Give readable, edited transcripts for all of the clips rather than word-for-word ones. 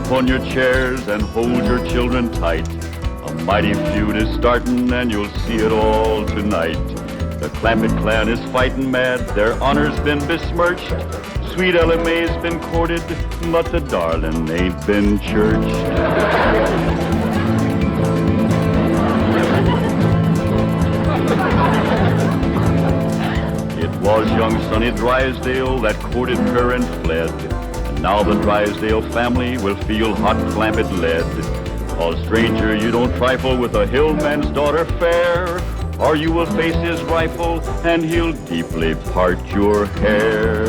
upon your chairs and hold your children tight. A mighty feud is starting and you'll see it all tonight. The Clampett clan is fighting mad, their honor's been besmirched. Sweet Ella Mae's been courted, but the darling ain't been churched. It was young Sonny Drysdale that courted her and fled. And now the Drysdale family will feel hot Clampett lead. Oh, stranger, you don't trifle with a hillman's daughter fair, or you will face his rifle and he'll deeply part your hair.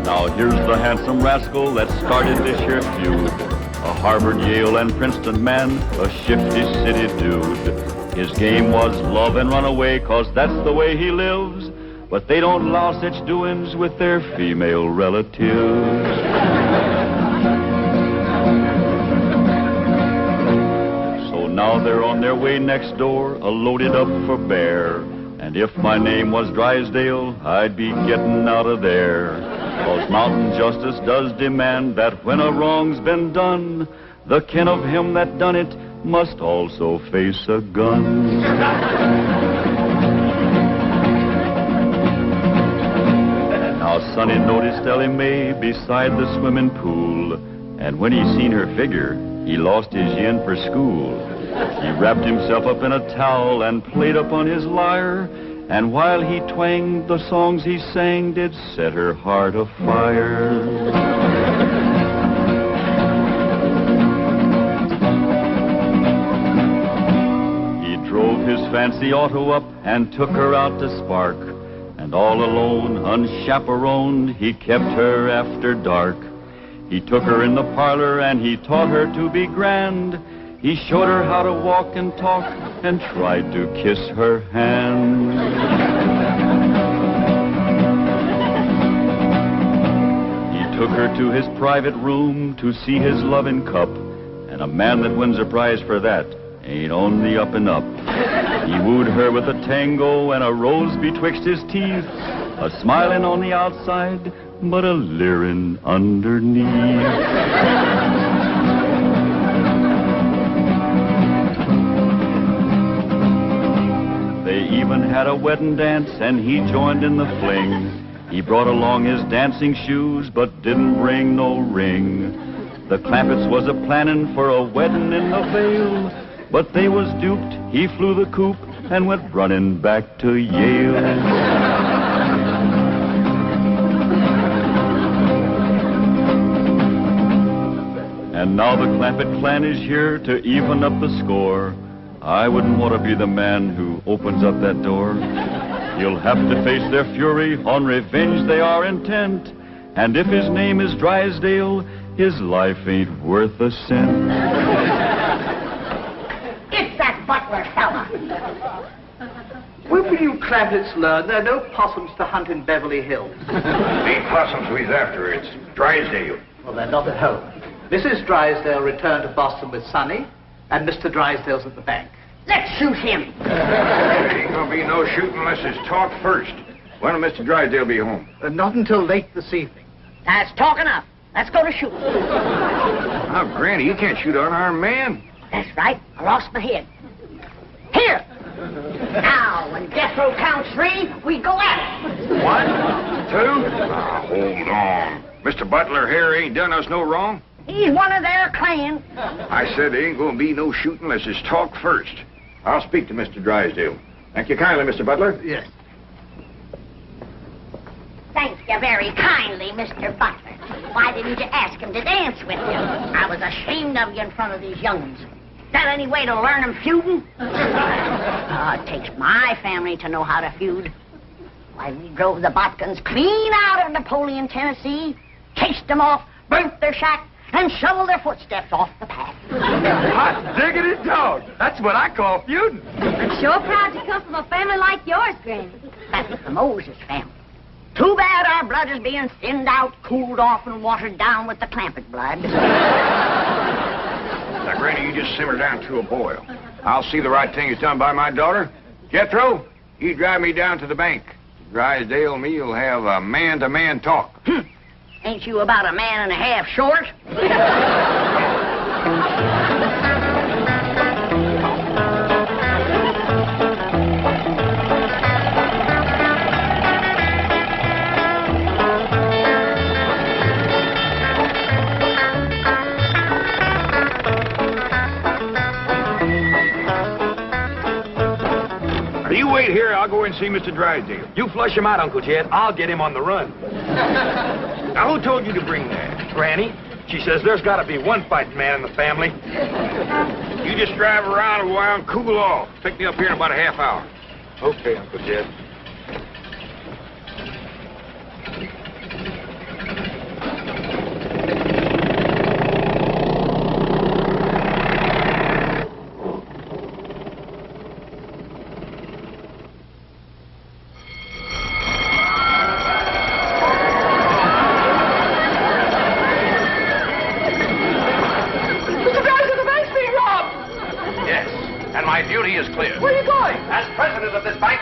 Now here's the handsome rascal that started this here feud. A Harvard, Yale, and Princeton man, a shifty city dude. His game was love and run away, 'cause that's the way he lives. But they don't allow such doings with their female relatives. So now they're on their way next door, loaded up for bear. And if my name was Drysdale, I'd be getting out of there. 'Cause mountain justice does demand that when a wrong's been done, the kin of him that done it must also face a gun. Now Sonny noticed Ellie Mae beside the swimming pool, and when he seen her figure, he lost his yen for school. He wrapped himself up in a towel and played upon his lyre, and while he twanged, the songs he sang did set her heart afire. He drove his fancy auto up and took her out to Spark, and all alone, unchaperoned, he kept her after dark. He took her in the parlor and he taught her to be grand. He showed her how to walk and talk and tried to kiss her hand. He took her to his private room to see his loving cup, and a man that wins a prize for that ain't on the up and up. He wooed her with a tango and a rose betwixt his teeth, a smiling on the outside, but a leering underneath. They even had a wedding dance, and he joined in the fling. He brought along his dancing shoes, but didn't bring no ring. The Clampetts was a-planning for a wedding in the Vale, but they was duped. He flew the coop and went running back to Yale. And now the Clampett clan is here to even up the score. I wouldn't want to be the man who opens up that door. You'll have to face their fury, on revenge they are intent. And if his name is Drysdale, his life ain't worth a cent. It's that butler fella. When will you Clampetts learn there are no possums to hunt in Beverly Hills? Ain't possums we's after, it's Drysdale. Well, they're not at home. Mrs. Drysdale returned to Boston with Sonny, and Mr. Drysdale's at the bank. Let's shoot him. There ain't gonna be no shooting unless it's talked first. When will Mr. Drysdale be home? Not until late this evening. That's talk enough. Let's go to shoot. Now, Granny, you can't shoot an unarmed man. That's right. I lost my head. Here. Now, when death row counts 3, we go at it. 1, 2. Now, hold on. Mr. Butler here ain't done us no wrong. He's one of their clan. I said there ain't gonna be no shooting unless it's talked first. I'll speak to Mr. Drysdale. Thank you kindly, Mr. Butler. Yes. Thank you very kindly, Mr. Butler. Why didn't you ask him to dance with you? I was ashamed of you in front of these young'uns. Is that any way to learn them feuding? It takes my family to know how to feud. Why, we drove the Botkins clean out of Napoleon, Tennessee, chased them off, burnt their shack, and shoveled their footsteps off the path. Hot diggity dog. That's what I call feuding. I'm sure proud to come from a family like yours, Granny. That's the Moses family. Too bad our blood is being thinned out, cooled off, and watered down with the Clampett blood. Now, Granny, you just simmer down to a boil. I'll see the right thing is done by my daughter. Jethro, you drive me down to the bank. Drysdale, me'll have a man-to-man talk. Ain't you about a man and a half short? You wait here, I'll go and see Mr. Drysdale. You flush him out, Uncle Jed. I'll get him on the run. Now, who told you to bring that? Granny, she says there's got to be one fighting man in the family. You just drive around a while and cool off. Pick me up here in about a half hour. Okay, Uncle Jed.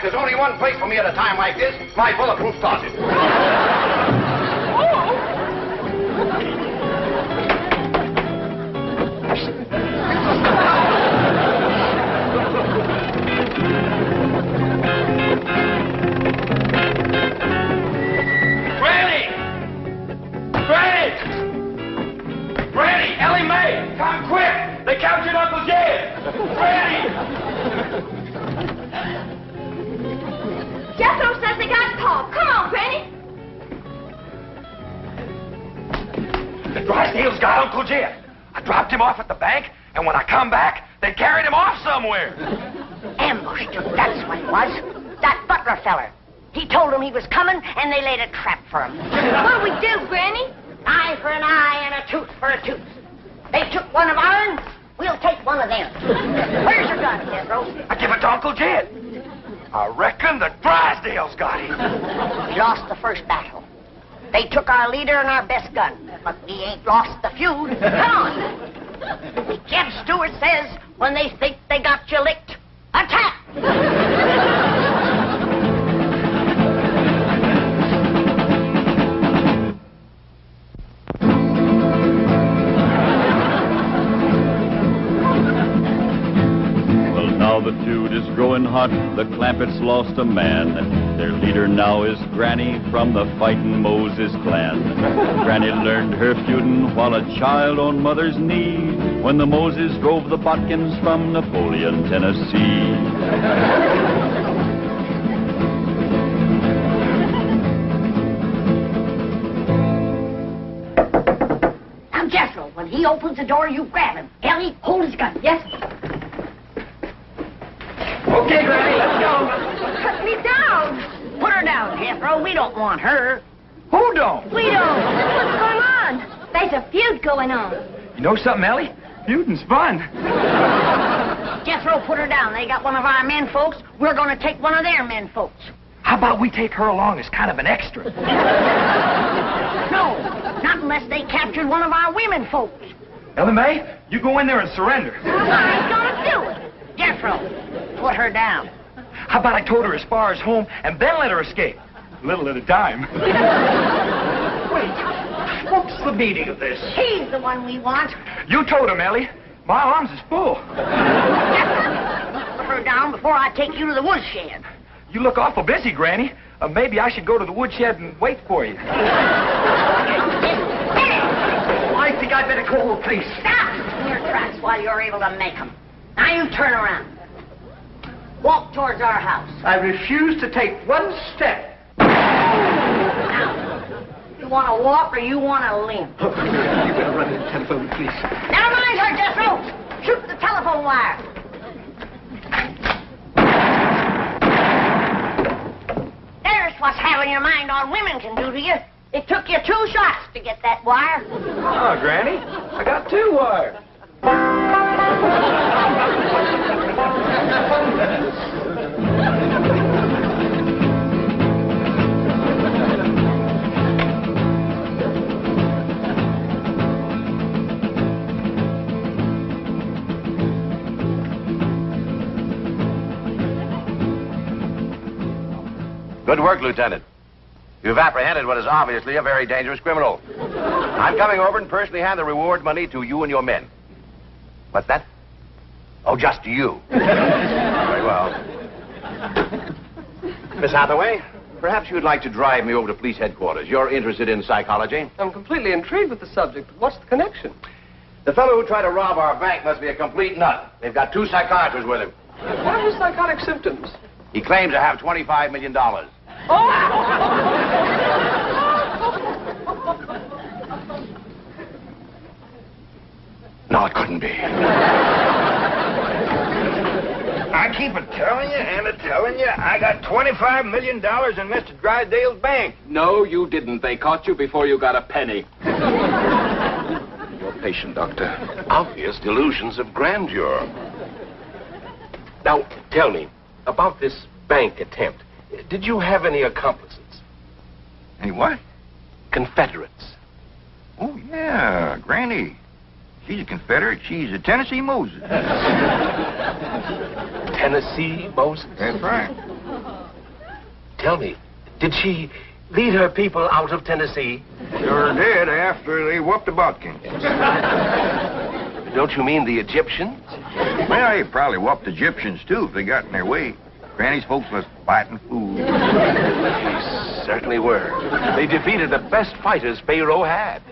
There's only one place for me at a time like this, my bulletproof closet. Granny! Granny! Granny! Ellie Mae! Come quick! They captured Uncle Jed! Granny! Jethro says they got Paul. Come on, Granny. The Drysdales got Uncle Jed. I dropped him off at the bank, and when I come back, they carried him off somewhere. Ambushed him, that's what it was. That butler feller. He told them he was coming, and they laid a trap for him. What'll we do, Granny? Eye for an eye and a tooth for a tooth. They took one of ours, we'll take one of them. Where's your gun, Jethro? I give it to Uncle Jed. I reckon the Drysdales got him. We lost the first battle. They took our leader and our best gun. But we ain't lost the feud. Come on. Jeb Stewart says when they think they got you licked, attack! Now the feud is growing hot, the Clampetts lost a man. Their leader now is Granny from the fightin' Moses clan. Granny learned her feudin' while a child on mother's knee, when the Moses drove the Botkins from Napoleon, Tennessee. Now, Jethro, when he opens the door, you grab him. Ellie, hold his gun. Yes? Okay, Granny, let's go. Cut me down. Put her down, Jethro. We don't want her. Who don't? We don't. What's going on? There's a feud going on. You know something, Ellie? Feuding's fun. Jethro, put her down. They got one of our men folks. We're going to take one of their men folks. How about we take her along as kind of an extra? No, not unless they captured one of our women folks. Ellie Mae, you go in there and surrender. I ain't going to do it. Jethro, put her down. How about I towed her as far as home and then let her escape? A little at a time. Wait, what's the meaning of this? He's the one we want. You towed him, Ellie. My arms is full. Put her down before I take you to the woodshed. You look awful busy, Granny. Maybe I should go to the woodshed and wait for you. I think I'd better call the police. Stop in your tracks while you're able to make them. Now you turn around. Walk towards our house. I refuse to take one step. Now, you want to walk or you want to limp? You better run in the telephone, please. Never mind her, Jethro. Shoot the telephone wire. There's what's having your mind on women can do to you. It took you 2 shots to get that wire. Oh, Granny, I got 2 wires. Good work, Lieutenant. You've apprehended what is obviously a very dangerous criminal. I'm coming over and personally hand the reward money to you and your men. What's that? Oh, just to you. Very well. Miss Hathaway, perhaps you'd like to drive me over to police headquarters. You're interested in psychology? I'm completely intrigued with the subject. What's the connection? The fellow who tried to rob our bank must be a complete nut. They've got 2 psychiatrists with him. What are his psychotic symptoms? He claims to have $25 million. No, it couldn't be. I keep telling you and telling you, I got $25 million in Mr. Drysdale's bank. No, you didn't. They caught you before you got a penny. You're patient, Doctor. Obvious delusions of grandeur. Now, tell me, about this bank attempt, did you have any accomplices? Any what? Confederates. Oh, yeah, Granny. She's a Confederate. She's a Tennessee Moses. Tennessee Moses? That's right. Tell me, did she lead her people out of Tennessee? Sure did after they whooped the Butkins. Don't you mean the Egyptians? Well, they probably whooped the Egyptians, too, if they got in their way. Granny's folks was fighting food. They certainly were. They defeated the best fighters Pharaoh had.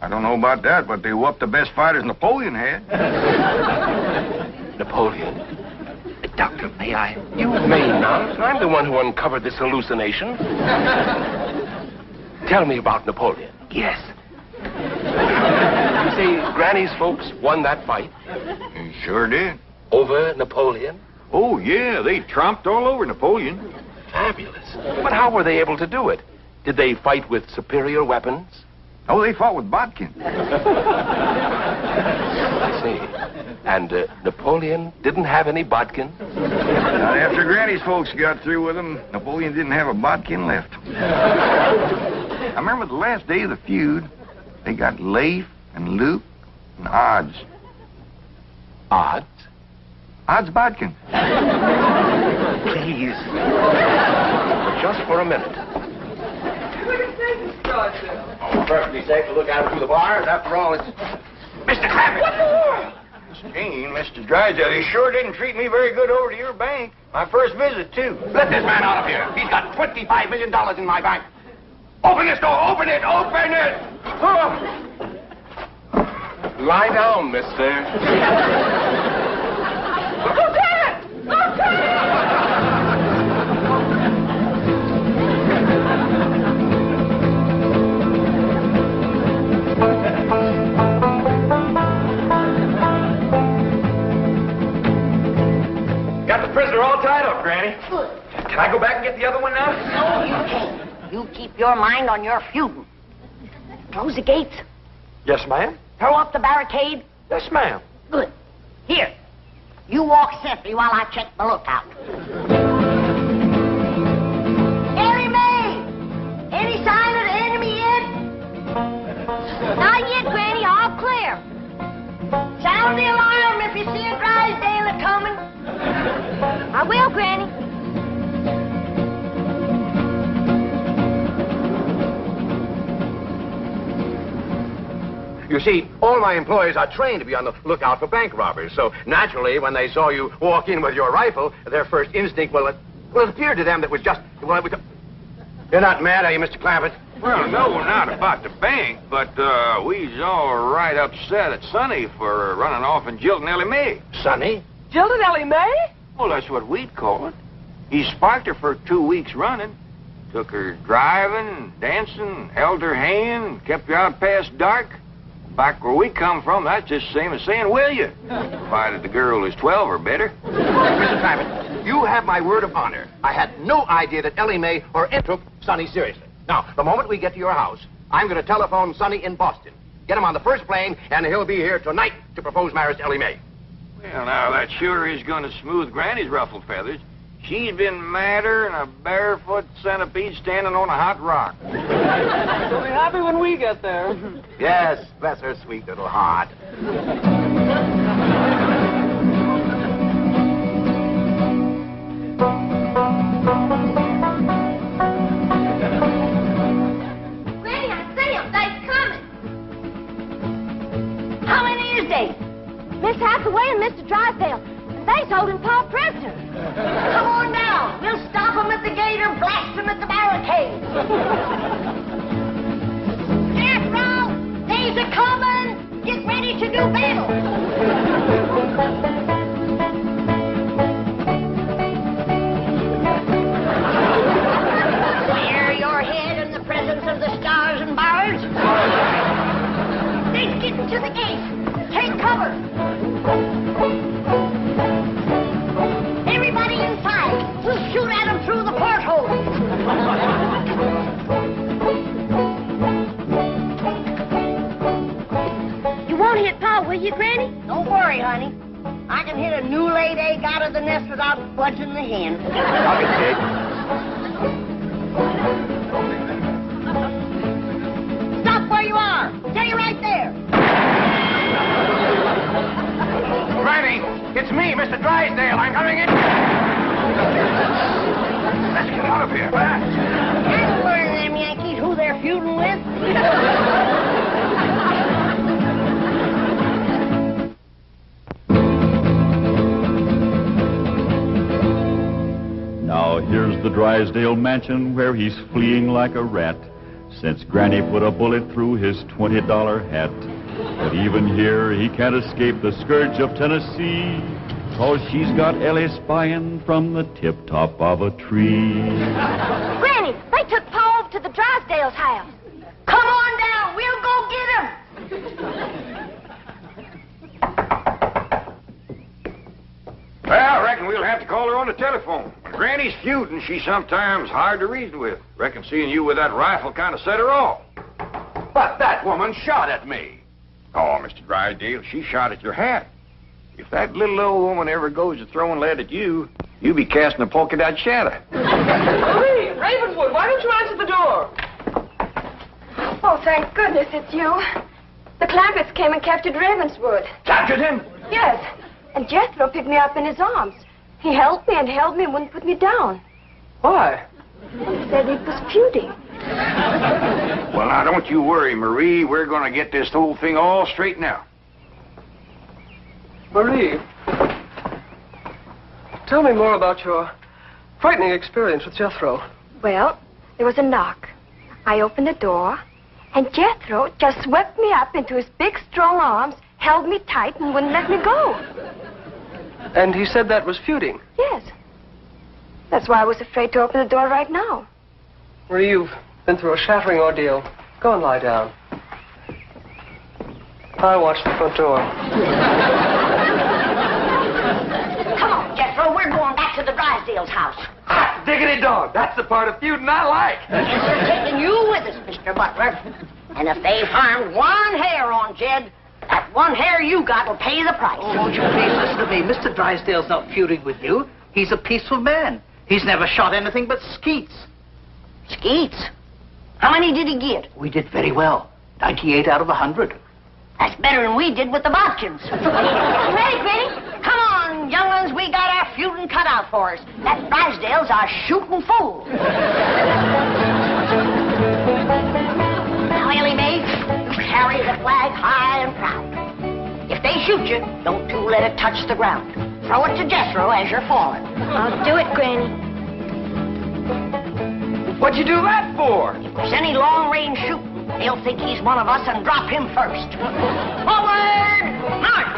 I don't know about that, but they whooped the best fighters Napoleon had. Napoleon? Doctor, may I? You may not. I'm the one who uncovered this hallucination. Tell me about Napoleon. Yes. You say Granny's folks won that fight? They sure did. Over Napoleon? Oh, yeah, they tromped all over Napoleon. Fabulous. But how were they able to do it? Did they fight with superior weapons? Oh, they fought with bodkin. I see. And Napoleon didn't have any bodkin? Not after Granny's folks got through with him, Napoleon didn't have a bodkin left. I remember the last day of the feud, they got Leif and Luke and Odds. Odds? Odds bodkin. Please. But just for a minute. Oh, perfectly safe to look out through the bars. After all, it's... Mr. Clappett! Miss Jane, Mr. Drysdale, he sure didn't treat me very good over to your bank. My first visit, too. Let this man out of here. He's got $25 million in my bank. Open this door. Open it. Open it. Oh. Lie down, mister. Lieutenant! Lieutenant! Got the prisoner all tied up, Granny. Good. Can I go back and get the other one now? No, you can't. You keep your mind on your feuding. Close the gates. Yes, ma'am. Throw up the barricade. Yes, ma'am. Good. Here. You walk safely while I check the lookout. Ellie Mae! Any sign of the enemy yet? Not yet, Granny. All clear. Sound the alarm if you see a Drysdale coming. I will, Granny. You see, all my employees are trained to be on the lookout for bank robbers. So, naturally, when they saw you walk in with your rifle, their first instinct, it appeared to them that was just... Well, you're not mad, are you, Mr. Clampett? Well, no, we're not about the bank, but we's all right upset at Sonny for running off and jilting Ellie Mae. Sonny? Jilted Ellie Mae? Well, that's what we'd call it. He sparked her for 2 weeks running. Took her driving, dancing, held her hand, kept her out past dark. Back where we come from, that's just the same as saying, will you? Provided the girl is 12 or better. Mr. Clampett, you have my word of honor. I had no idea that Ellie Mae or Ed took Sonny seriously. Now, the moment we get to your house, I'm going to telephone Sonny in Boston. Get him on the first plane, and he'll be here tonight to propose marriage to Ellie Mae. Well, now, that sure is going to smooth Granny's ruffled feathers. She's been madder than a barefoot centipede standing on a hot rock. She'll be happy when we get there. Yes, bless her sweet little heart. and Mr. Drysdale. They's holding Pa prisoner. Come on down. We'll stop them at the gate or blast them at the barricade. Jethro, they's a-coming. Get ready to do battle. Clear your head in the presence of the stars and bars. Then get to the gate. Take cover. Everybody inside. We'll shoot at them through the porthole. You won't hit Pa, will you, Granny? Don't worry, honey. I can hit a new laid egg out of the nest without budging the hen. Stop where you are. Stay right there. Granny, it's me, Mr. Drysdale. I'm coming in. Let's get out of here. I'll learn them Yankees who they're feuding with. Now here's the Drysdale mansion where he's fleeing like a rat, since Granny put a bullet through his $20 hat. But even here he can't escape the scourge of Tennessee, 'cause she's got Ellie spying from the tip-top of a tree. Granny, they took Pa over to the Drysdale's house. Come on down. We'll go get him. Well, I reckon we'll have to call her on the telephone. When Granny's feuding, she's sometimes hard to reason with. Reckon seeing you with that rifle kind of set her off. But that woman shot at me. Oh, Mr. Drysdale, she shot at your hat. If that little old woman ever goes to throwing lead at you, you'll be casting a polka dot shadow. Marie, Ravenwood, why don't you answer the door? Oh, thank goodness it's you. The Clampetts came and captured Ravenswood. Captured him? Yes, and Jethro picked me up in his arms. He held me and wouldn't put me down. Why? He said he was feuding. Well, now, don't you worry, Marie. We're going to get this whole thing all straightened out. Marie, tell me more about your frightening experience with Jethro. Well, there was a knock. I opened the door, and Jethro just swept me up into his big, strong arms, held me tight, and wouldn't let me go. And he said that was feuding. Yes. That's why I was afraid to open the door right now. Marie, you've been through a shattering ordeal. Go and lie down. I'll watch the front door. Come on, Jethro. We're going back to the Drysdale's house. Hot diggity dog. That's the part of feuding I like. Yes, we're taking you with us, Mr. Butler. And if they harm one hair on Jed, that one hair you got will pay the price. Oh, won't you please listen to me? Mr. Drysdale's not feuding with you. He's a peaceful man. He's never shot anything but skeets. Skeets? How many did he get? We did very well. 98 out of 100. That's better than we did with the Bodkins. Ready, Granny? Come on, young'uns. We got our feuding cut out for us. That Drysdale's our shooting fool. Now, Ellie Mae, you carry the flag high and proud. If they shoot you, don't you let it touch the ground. Throw it to Jethro as you're falling. I'll do it, Granny. What'd you do that for? If there's any long-range shooting, they'll think he's one of us and drop him first. Forward! March!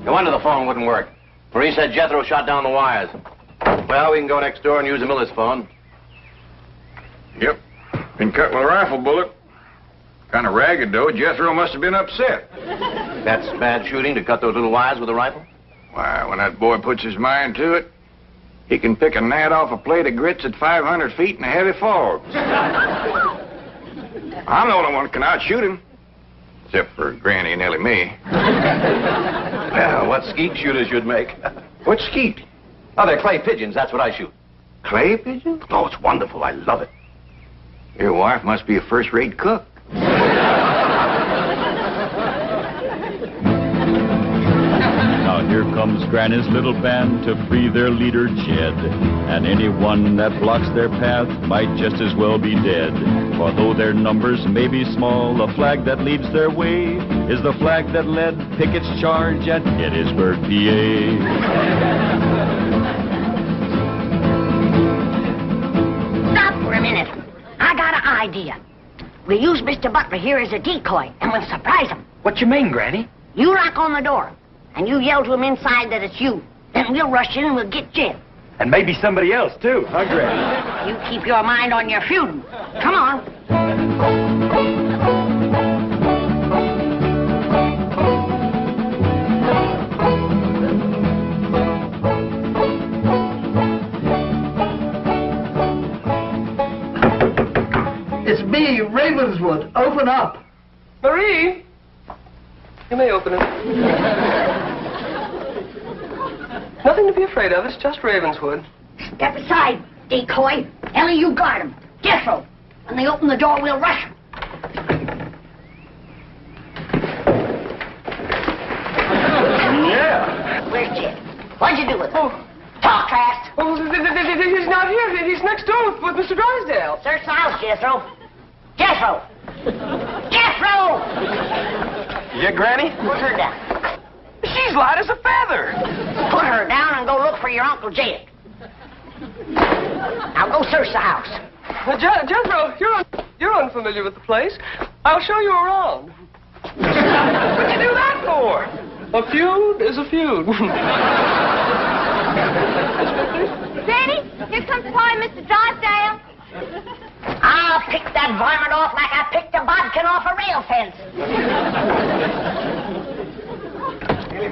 No wonder the phone wouldn't work. Marie said Jethro shot down the wires. Well, we can go next door and use the Miller's phone. Yep. Been cut with a rifle bullet. Kind of ragged, though. Jethro must have been upset. That's bad shooting to cut those little wires with a rifle? Why, when that boy puts his mind to it, he can pick a gnat off a plate of grits at 500 feet in a heavy fog. I'm the only one who can outshoot him. Except for Granny and Ellie Mae. Well, what skeet shooters you'd make. What skeet? Oh, they're clay pigeons. That's what I shoot. Clay pigeon? Oh, it's wonderful. I love it. Your wife must be a first-rate cook. Now Here comes Granny's little band to free their leader, Jed. And anyone that blocks their path might just as well be dead. For though their numbers may be small, the flag that leads their way is the flag that led Pickett's charge at Gettysburg, PA. A minute. I got an idea. We'll use Mr. Butler here as a decoy, and we'll surprise him. What you mean, Granny? You knock on the door, and you yell to him inside that it's you. Then we'll rush in and we'll get Jed. And maybe somebody else, too, huh, Granny? You keep your mind on your feuding. Come on. It's me, Ravenswood. Open up. Marie! You may open it. Nothing to be afraid of. It's just Ravenswood. Step aside, decoy. Ellie, you guard him. Jethro. When they open the door, we'll rush him. Yeah. Where's Jed? What'd you do with him? Talk fast. Oh, he's not here. He's next door with Mr. Drysdale. Search the house, Jethro. Jethro! Jethro! Yeah, Granny? Put her down. She's light as a feather. Put her down and go look for your Uncle Jed. Now go search the house. Jethro, you're unfamiliar with the place. I'll show you around. What'd you do that for? A feud is a feud. Granny, here comes Pa and Mr. Drysdale. I'll pick that varmint off like I picked a bodkin off a rail fence.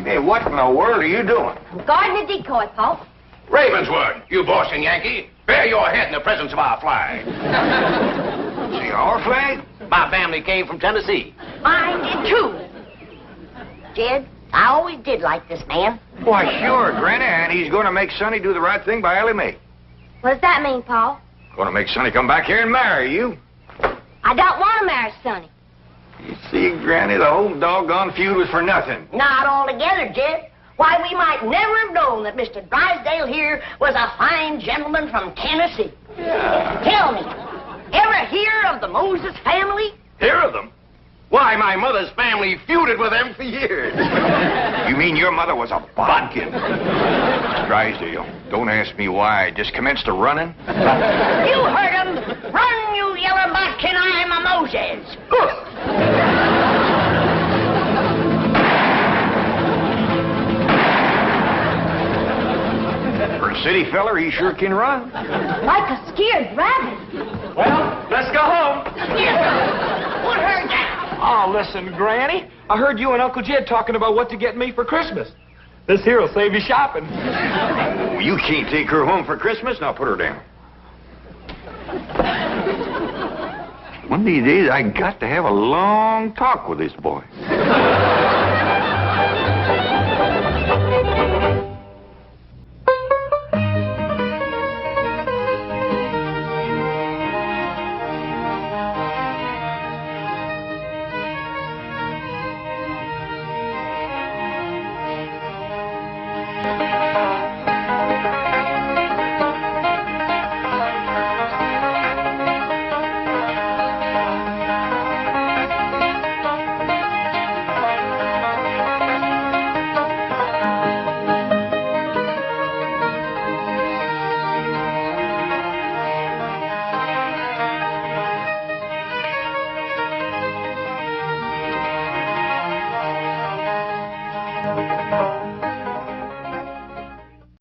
Hey, what in the world are you doing? Guarding the decoy, Pa. Ravenswood, you bossing Yankee, bear your head in the presence of our flag. See, our flag? My family came from Tennessee. Mine did too. Jed, I always did like this man. Why, sure, Granny, and he's going to make Sonny do the right thing by Ellie Mae. What does that mean, Pa? Going to make Sonny come back here and marry you. I don't want to marry Sonny. You see, Granny, the whole doggone feud was for nothing. Not altogether, Jed. Why, we might never have known that Mr. Drysdale here was a fine gentleman from Tennessee. Yeah. Tell me, ever hear of the Moses family? Hear of them? Why, my mother's family feuded with them for years. You mean your mother was a bodkin? Drysdale, don't ask me why. I just commenced a running. You heard him. Run, you yellow bodkin, I'm a Moses. For a city feller, he sure can run. Like a scared rabbit. Well, let's go home. Put her down. Oh, listen, Granny. I heard you and Uncle Jed talking about what to get me for Christmas. This here'll save you shopping. Oh, you can't take her home for Christmas. Now put her down. One of these days, I got to have a long talk with this boy.